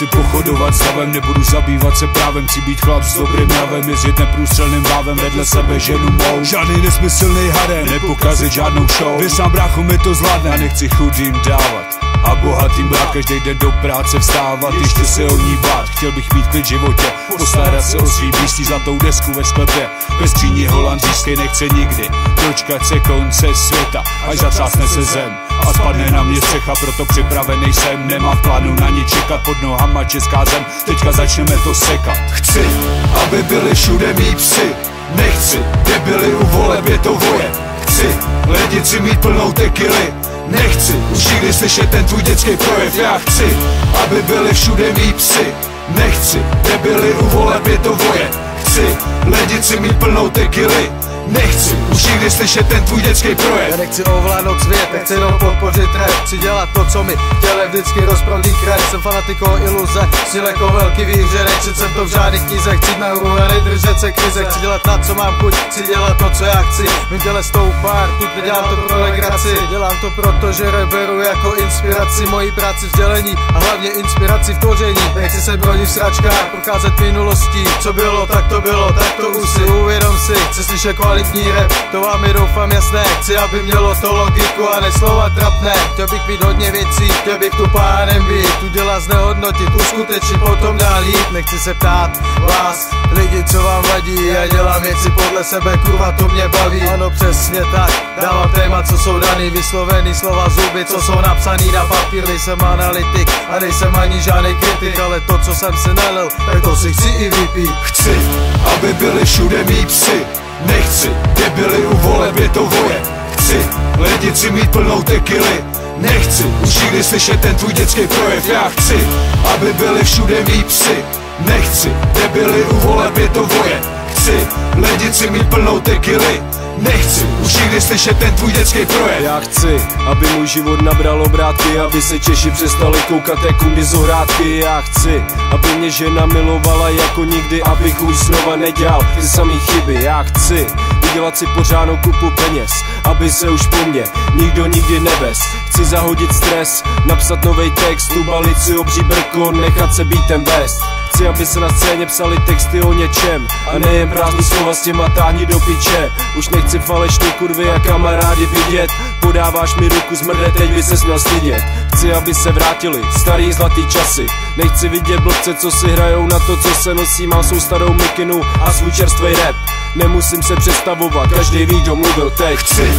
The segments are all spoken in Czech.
Chci pochodovat stavem, nebudu zabývat se právem. Chci být chlap s dobrým mravem, jezdit neprůstřelným bávem, vedle sebe ženu mou. Žádný nesmyslný harem, nepokazit žádnou show. Vy sám brácho, mi to zvládne, já nechci chudým dávat a bohatým brát, každý den do práce vstávat, ještě se o ní bát. Chtěl bych mít klid v životě, postarat se o svý blízký, zlatou desku ve sklepě, ve skříni holandský, nechce nikdy dočkat se konce světa, až zacásne se zem a spadne na mě střecha, proto připravený jsem, nemám v plánu na ní čekat, pod nohama česká zem, teďka začneme to sekat. Chci, aby byli všude mý psi, nechci, debily u voleb, je to voje. Chci, lednici mít plnou tekily, nechci už nikdy slyšet ten tvůj dětský projev. Já chci, aby byli všude mý psi, nechci, debily u voleb, je to voje. Chci, lednici mít plnou tekily, nechci už nikdy slyšet ten tvůj dětský projev. Já nechci ovládnout svět, nechci jenom podpořit rap. Chci dělat to, co mi těle vždycky rozproudí krev. Jsem fanatikou iluze, sníl jako velký víře. Nechci jsem to v žádných knize, chci na úhry, držet se krize. Chci dělat na co mám chuť, chci dělat to, co já chci. Mým těle stoupá, tu nedělám to pro legraci. Dělám to proto, že rap beru jako inspiraci. Mojí práci vzdělení a hlavně inspiraci v tvoření. Nechci se brodit v sračkách, procházet minulostí. Co bylo, tak to bylo, tak to už si uvědom si. Chci slyšet kvalitní rap, to vám je doufám jasné. Chci, aby mělo to logiku a ne slova trapné. Chtěl bych mít hodně věcí, chtěl bych tu pánem být. Tu dělat znehodnotit, uskutečnit, potom dál jít. Nechci se ptát vás, lidi, co vám vadí. Já dělám věci podle sebe, kurva, to mě baví. Ano, přesně tak, dávám téma, co jsou daný, vyslovený slova, zuby, co jsou napsaný na papír. Nejsem analytik a nejsem ani žádný kritik, ale to, co jsem si nalil, tak to si chci i vypít. Chci, aby byli všude mý psi, nechci, debily u voleb, je to voje. Chci, lednici mít plnou tekily, nechci už nikdy slyšet ten tvůj dětský projev. Já chci, aby byli všude mý psi, nechci, debily u voleb, je to voje. Chci, lednici mít plnou tekily, nechci už nikdy slyšet ten tvůj dětský projev. Já chci, aby můj život nabral obrátky, aby se Češi přestali koukat jako mizohrádky. Já chci, aby mě žena milovala jako nikdy, abych už znova nedělal ty samý chyby. Já chci vydělat si pořádnou kupu peněz, aby se už po mně nikdo nikdy nevez. Chci zahodit stres, napsat novej text, ubalit si obří brko, nechat se beatem vést. Chci, aby se na scéně psali texty o něčem a nejen prázdný slova s těma táhni do piče. Už nechci falešný kurvy a kamarádi vidět. Podáváš mi ruku, zmrde, teď by se směl stydět. Chci, aby se vrátili starý zlatý časy. Nechci vidět blbce, co si hrajou na to, co se nosí. Mám svou starou mikinu a svůj čerstvej rap. Nemusím se představovat, každý ví, kdo mluvil teď. Chci,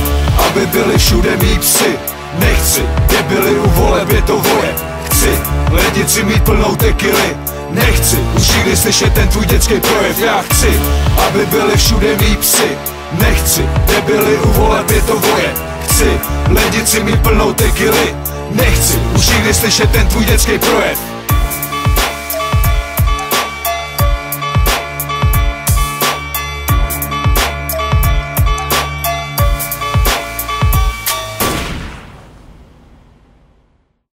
aby byli všude mý psi, nechci, debily u voleb, je to voje. Chci, lednici mít plnou tekily, nechci už nikdy slyšet ten tvůj dětský projev. Já chci, aby byli všude mý psi, nechci, debily u voleb, je to voje. Chci, lednici mít plnou tekily, nechci už nikdy slyšet ten tvůj dětský projev.